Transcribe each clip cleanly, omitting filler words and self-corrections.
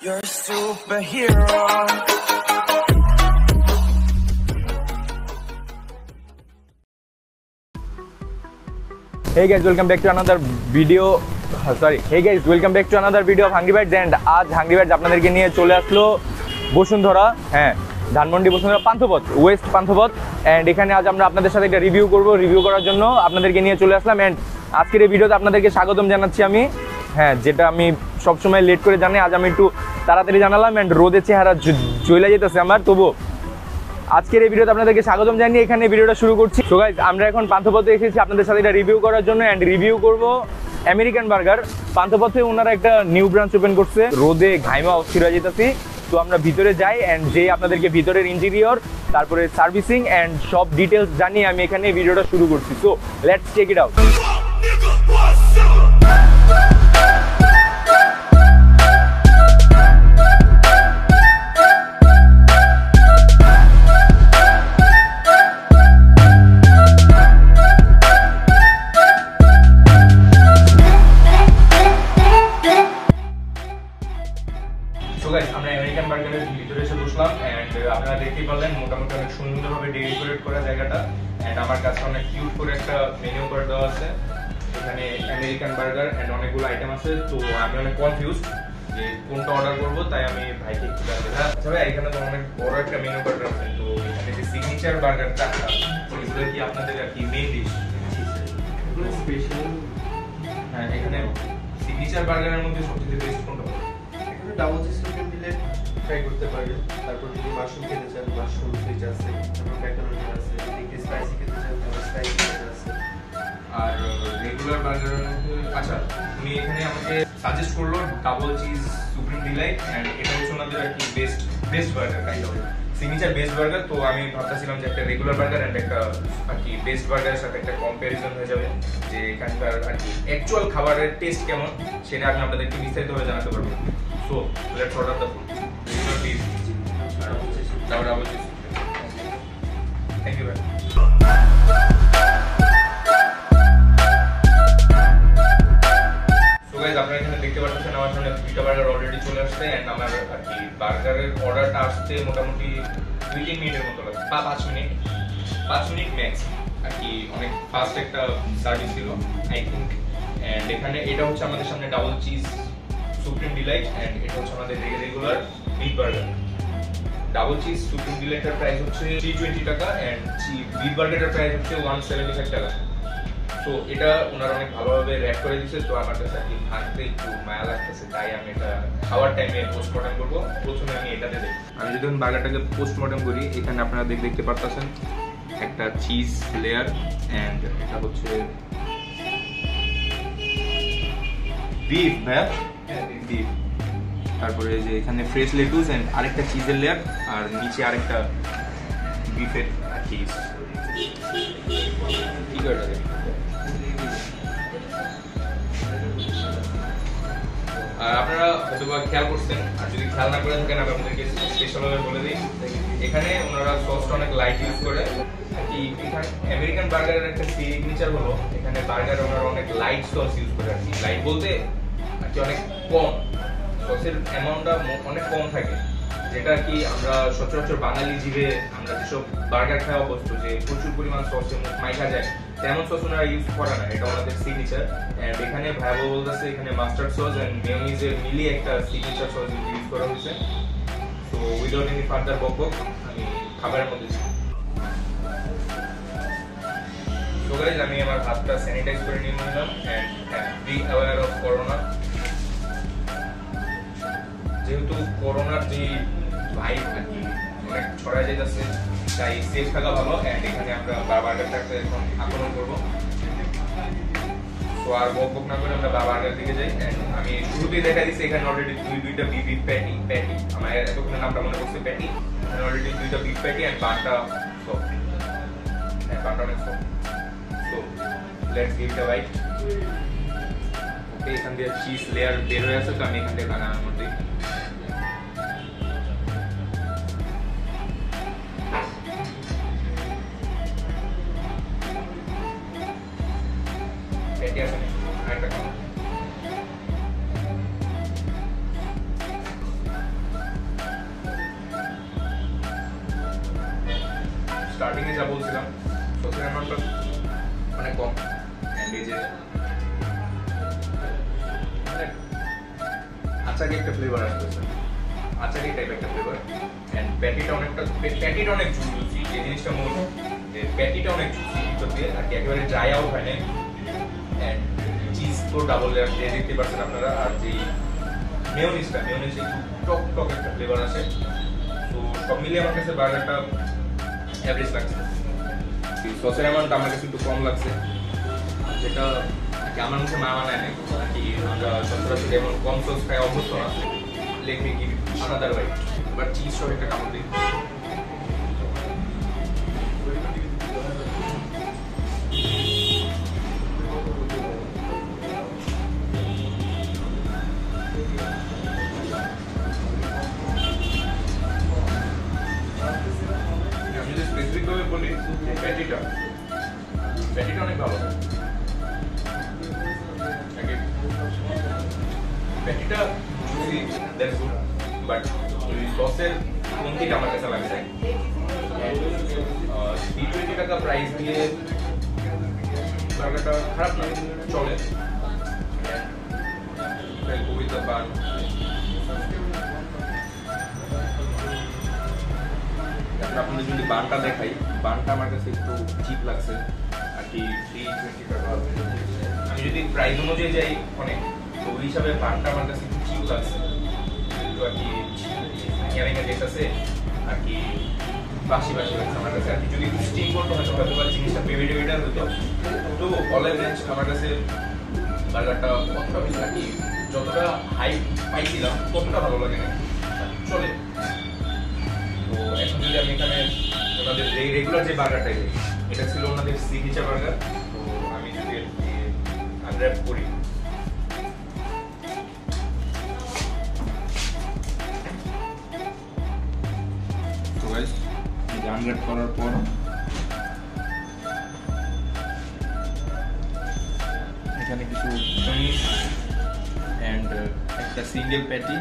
You're a superhero. Hey guys, welcome back to another video. Hey guys, welcome back to another video of Hungry Birds and আজ Hungry Birds আপনাদেরকে নিয়ে চলে আসলো Bashundhara, Dhanmondi Bashundhara Panthapath, West Panthapath. And এখানে আজ আমরা আপনাদের সাথে একটা রিভিউ করব। রিভিউ করার জন্য আপনাদেরকে নিয়ে চলে আসলাম। এন্ড আজকের এই ভিডিওতে আপনাদেরকে স্বাগতম জানাচ্ছি আমি। যেটা আমি সবসময় লেট করে জানি, আজ আমি একটু তাড়াতাড়ি জানালাম। এন্ড রোদের চেহারা জ্বলে যেতেছে আমার, তবু আজকের এই ভিডিওতে আপনাদেরকে স্বাগতম জানিয়ে এখানে ভিডিওটা শুরু করছি। সো গাইস, আমরা এখন পান্থপথে এসেছি আপনাদের সাথে এটা রিভিউ করার জন্য। এন্ড রিভিউ করব আমেরিকান বার্গার। পান্থপথে ওনারা একটা নিউ ব্রাঞ্চ ওপেন করছে। রোদে ঘাইমা অস্থির হয়ে যেতেছি, তো আমরা ভিতরে যাই। এন্ড যে আপনাদেরকে ভিতরের ইন্টেরিয়র, তারপরে সার্ভিসিং এন্ড সব ডিটেলস জানিয়ে আমি এখানে ভিডিওটা শুরু করছি। So let's check it out. আমরা আমেরিকান বার্গারের ভিতরে এসে বসলাম। এন্ড আপনারা দেখতেই পারলেন মোটামুটি অনেক সুন্দরভাবে ডেকোরেট করা জায়গাটা। এন্ড আমার কাছে অনেক কিউট করে একটা মেনু কার্ড দেওয়া আছে। এখানে আমেরিকান বার্গার এন্ড অনেকগুলো আইটেম আছে। তো আমি অনেক কনফিউজড যে কোনটা অর্ডার করবো, তাই আমি ভাইকে একটু জানতে চাই। আচ্ছা ভাই, এখানে তো অনেক বড় একটা মেনু কার্ড আছে। তো এখানে যে সিগনেচার বার্গারটা, এগুলো কি আপনাদের আর কি মেইন ডিশ? স্পেশাল। এখানে সিগনেচার বার্গারের মধ্যে সবচেয়ে বেস্ট কোনটা? ডাবল চিজ চিকেন দিলে ট্রাই করতে পারবেন। তারপর যদি মাশরুম খেতে চান, মাশরুম সুইচ আছে, তারপর ম্যাকারনি আছে, যদি স্পাইসি খেতে চান তাহলে স্পাইসি আছে। আর রেগুলার বার্গারের মধ্যে আচ্ছা, উনি এখানে আমাকে সাজেস্ট করলো double cheese supreme delight. And এটা হচ্ছে ওনাদের আর কি best burger, kind of signature best burger. তো আমি ভাবতেছিলাম যে একটা রেগুলার বার্গার এন্ড একটা আর কি বেস্ট বার্গারের সাথে একটা কম্পারিজন হয়ে যাবে, যে এখানকার আর কি অ্যাকচুয়াল খাবারের টেস্ট কেমন সেটা আমি আপনাদেরকে বিস্তারিতভাবে জানাতে পারবো। So let's order the food. Regular beef, double cheese. Thank you very much. So guys, আপনারা এখানে দেখতে পাচ্ছেন আমার সামনে দুইটা বার্গার অলরেডি চলে আসছে। এন্ড আমার আর কি বার্গারের অর্ডারটা আসতে মোটামুটি 2-3 মিনিটের মতো লাগছে, 5 মিনিট ম্যাক্স আর কি। অনেক ফাস্ট একটা সার্ভিস ছিল আই থিঙ্ক। এন্ড এখানে এটা হচ্ছে আমাদের সামনে double cheese supreme delight. And এটা হচ্ছে আমাদের regular beef burger. Double cheese supreme ডিলাইটের প্রাইস হচ্ছে 320 টাকা এন্ড বিফ বার্গারের প্রাইস হচ্ছে 175 টাকা। তো এটা ওনারা অনেক ভালোভাবে র্যাপ করে দিচ্ছে। তো আমার কাছে আর কি ভাঙতে একটু মায়া লাগতেছে, তাই আমি এটা খাওয়ার টাইমে পোস্টমর্টম করবো। প্রথমে আমি এটাতে দেখি, আমি যদি বার্গারটাকে পোস্টমর্টম করি, এখানে আপনারা দেখতে পারতেছেন একটা চিজ লেয়ার। এন্ড এটা হচ্ছে বিফ, বিফ। তারপরে যে এখানে ফ্রেশ লেটুস এন্ড আরেকটা চিজের লেয়ার, আর নিচে আরেকটা বিফের চিজ। কি করে আর আপনারা হয়তো খেয়াল করছেন, আর যদি খেয়াল না করে থাকেন আমি আপনাদেরকে স্পেশালভাবে বলে দিই। এখানে ওনারা সসটা অনেক লাইট ইউজ করে আর কি। এখানে আমেরিকান বার্গারের একটা সিগনেচার হলো এখানে বার্গারে ওনারা অনেক লাইট সস ইউজ করে আর কি। লাইট বলতে আর কি অনেক কম, সসের অ্যামাউন্টটা অনেক কম থাকে, যেটা কি আমরা সচরাচর বাঙালি জিভে আমরা যেসব বার্গার খাওয়া অভ্যস্ত, যে প্রচুর পরিমাণ সসে মুখ মাইখা যায়, তেমন সস ওনারা ইউজ করে না। এটা ওনাদের সিগনেচার। এন্ড এখানে ভাইয়া বলতেছে এখানে মাস্টার্ড সস এন্ড মেয়োনিজের মিলিয়ে একটা সিগনেচার সস ইউজ করা হয়েছে। তো উইদাউট এনি ফার্দার বকবক আমি খাবারের মধ্যে তো গাইস, আমি আমার হাতটা স্যানিটাইজ করে নিয়ে নিলাম। And be aware of corona. যেহেতু করোনার যে ভাইব আর কি অনেক ছড়ায় যেতেছে, তাই সেফ থাকা ভালো। এন্ড এখানে আমরা বার্গারটাকে এখন আক্রমণ করবো। তো আর বক না করে আমরা বার্গার দিকে যাই। এন্ড আমি শুরুতেই দেখা দিচ্ছি এখানে অলরেডি দুইটা বিফ প্যাটি। আমার এতক্ষণে নামটা মনে করছে প্যাটি। এখানে অলরেডি দুইটা বিফ প্যাটি এন্ড বানটা সফট। বানটা অনেক সফট। তো let's give it a bite. Okay, এখান দিয়ে চিজ লেয়ার বের হয়ে আছে, তো আমি এখান থেকে বানানোর মধ্যে প্যাটি আছে। আরেকটা স্টার্টিংয়ে যা বলছিলাম সসের অ্যামাউন্টটা অনেক কম অ্যান্ড এই যে আচারি একটা ফ্লেভার আসতেছে, আচারি টাইপ একটা ফ্লেভার অ্যান্ড প্যাটিটা অনেক জুসি। এই জিনিসটা মূল যে প্যাটিটা অনেক জুসি ভিতর দিয়ে আর কি একেবারে ড্রাই আউট হয় না। অ্যান্ড চিজ তো ডাবল লেয়ার দিয়ে দেখতে পাচ্ছেন আপনারা। আর যে মেয়োনিজ একটু টক টক একটা ফ্লেভার আসে। তো সব মিলিয়ে আমার কাছে বার্গারটা অ্যাভারেজ লাগছে। সসের অ্যামাউন্ট আমার কাছে একটু কম লাগছে, যেটা আমার মুখে মানায় না আর কি। আমরা সচরাচর এমন কম সস খাই অভ্যস্ত না। Let me give another bite. এবার চিজ সহ একটা কামড় দিই। আমি যদি স্পেসিফিকভাবে বলি প্যাটিটা অনেক ভালো। প্যাটিটা জুসি, দ্যাটস গুড, বাট সসের কমতিটা আমার কাছে লাগছে। 320 টাকা প্রাইস দিয়ে বার্গারটা খারাপ না, চলে। কবিতা পান আপনাদের যদি বানটা দেখাই, বানটা আমার কাছে একটু চিপ লাগছে আর কি। 320 টাকা আমি যদি প্রাইস অনুযায়ী যাই অনেক, তো ওই হিসাবে বানটা আমার কাছে একটু চিপ লাগছে আর কি। ইয়ারিংয়ে যেতেছে আর কি বাসি লাগছে আমার কাছে আর কি। যদি স্টিম করতে হয়তো হয়তো জিনিসটা বেবিটার হতো, তো অল এভারেজ আমার কাছে বার্গারটা কতটা বেশি আর কি, যতটা হাই পাইছিলাম ততটা ভালো লাগে না, চলে। তো এখন যদি আমি এখানে ওনাদের রেগুলার যে বার্গারটা, এটা ছিল ওনাদের সিগনেচার বার্গার। তো আমি যদি আনর্যাপ করি, তো গাইস আনর্যাপ করার পর এখানে কিছু চাইনিজ অ্যান্ড একটা সিঙ্গেল প্যাটি,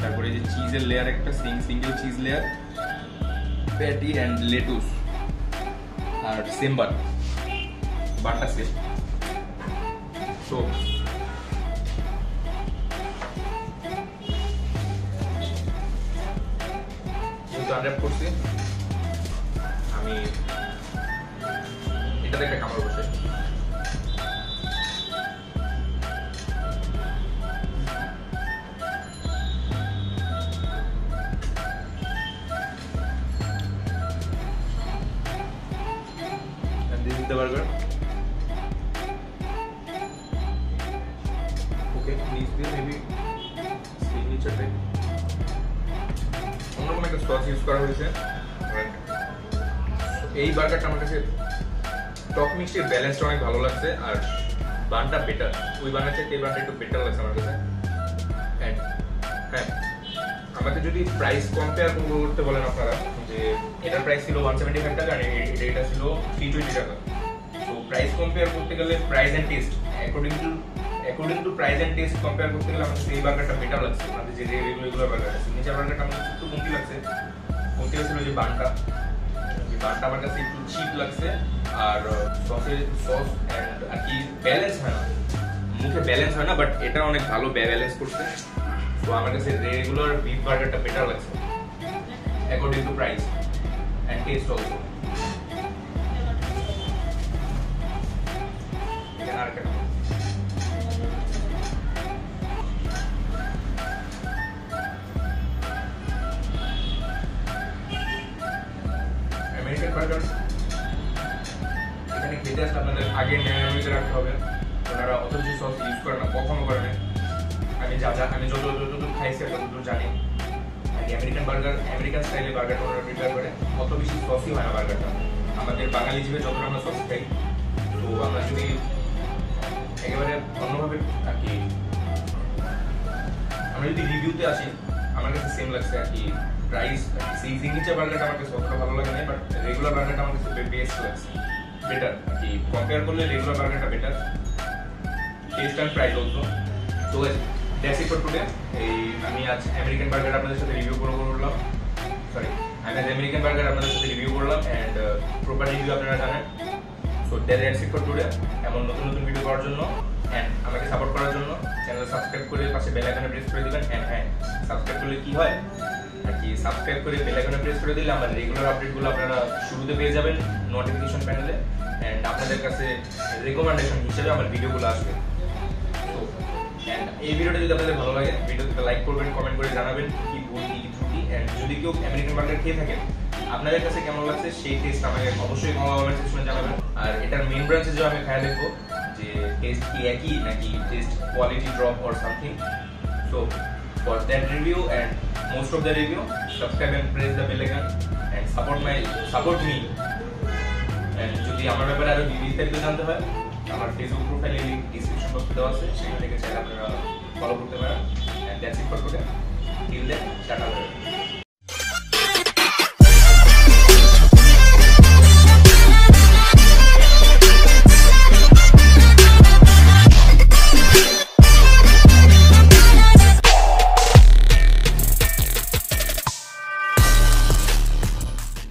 তারপরে যে চিজের লেয়ার একটা single cheese layer, patty and lettuce, আর সেম বানটা সেম। সো যেহেতু আনর্যাপ করছি, আমি এটাতে একটা কামড় বসে the burger. Okay, needs be maybe signature type. অন্যরকম একটা সস ইউজ করা হয়েছে। এই বার্গারটা আমার কাছে টক মিক্সের ব্যালেন্সটা অনেক ভালো লাগছে, আর বানটা বেটার। ওই বানের থেকে এই বানটা একটু বেটার লাগছে আমার কাছে। হ্যাঁ, আমাকে যদি প্রাইস কম্পেয়ার করতে বলেন আপনারা, যে এটার প্রাইস ছিল 175 টাকা আর এটা ছিল 320 টাকা। তো প্রাইস কম্পেয়ার করতে গেলে price and taste according to price and taste compare করতে গেলে আমাকে এই বার্গারটা বেটার লাগছে। আমাদের যে রেগুলার বার্গার আছে, নিচের বার্গারটা আমার একটু কমতি লাগছে। কমতি হয়েছিল যে বানটা আমার কাছে একটু চিপ লাগছে, আর সস অ্যান্ড আর কি ব্যালেন্স হয় না, মুখে ব্যালেন্স হয় না, বাট এটা অনেক ভালো ব্যালেন্স করছে। তো আমার কাছে রেগুলার বিফ বার্গারটা বেটার লাগছে according to price and test also. American burger এখানে খেতে আসলে আপনাদের আগে ম্যারিনেট রাখতে হবে। ওনারা অত বেশি সস ইউজ করে না, কখনো করে না। আমি যতদূর খাইছি ততদূর জানি। আমেরিকান স্টাইলে বার্গারটা ওনারা প্রিপেয়ার করে, অত বেশি সসই হয় না বার্গারটা। আমাদের বাঙালি হিসেবে যতটা আমরা সস খাই, তো আমরা যদি একেবারে অন্যভাবে আর কি আমরা যদি রিভিউতে আসি, আমার কাছে সেম লাগছে আর কি। প্রাইস সিগনেচার বার্গারটা আমার কাছে অতটা ভালো লাগে না, বাট রেগুলার বার্গারটা আমার কাছে বেস্ট লাগছে, বেটার আর কি। কম্পেয়ার করলে রেগুলার বার্গারটা better, taste and price also. তো দ্যাটস ইট ফর টুডে। এই আমি আজ আমেরিকান বার্গার আপনাদের সাথে রিভিউ করলাম। সরি আমি আমেরিকান বার্গার আপনাদের সাথে রিভিউ করলাম অ্যান্ড প্রপার রিভিউ আপনারা জানেন। So that's it for today. এমন নতুন নতুন ভিডিও করার জন্য অ্যান্ড আমাকে সাপোর্ট করার জন্য চ্যানেল সাবস্ক্রাইব করে পাশে বেল আইকনে প্রেস করে দিবেন। অ্যান্ড হ্যাঁ, সাবস্ক্রাইব করলে কি হয় আর কি, সাবস্ক্রাইব করে বেল আইকনে প্রেস করে দিলে আমার রেগুলার আপডেটগুলো আপনারা শুরুতে পেয়ে যাবেন নোটিফিকেশন প্যানেলে, অ্যান্ড আপনাদের কাছে রেকমেন্ডেশন হিসেবে আমার ভিডিওগুলো আসবে। তো অ্যান্ড এই ভিডিওটা যদি আপনাদের ভালো লাগে ভিডিওতে লাইক করবেন, কমেন্ট করে জানাবেন কি ভুল কি ত্রুটি, অ্যান্ড যদি কেউ আমেরিকান বার্গার খেয়ে থাকেন আপনাদের কাছে কেমন লাগছে সেই টেস্ট আমাকে অবশ্যই কমেন্ট সেকশনে জানাবেন। আর এটার মেইন ব্রাঞ্চে যে আমি খাই দেখবো যে টেস্ট কি একই নাকি taste quality drop or something. So for that review and most of the review subscribe and press the bell icon and support me. And যদি আমার ব্যাপারে আরো বিস্তারিত জানতে হয় আমার ফেসবুক প্রোফাইলে লিংক ডিসক্রিপশন বক্সে দেওয়া আছে, সেখান থেকে চাইলে আপনারা ফলো করতে পারেন। And that's it for today. Till then tata.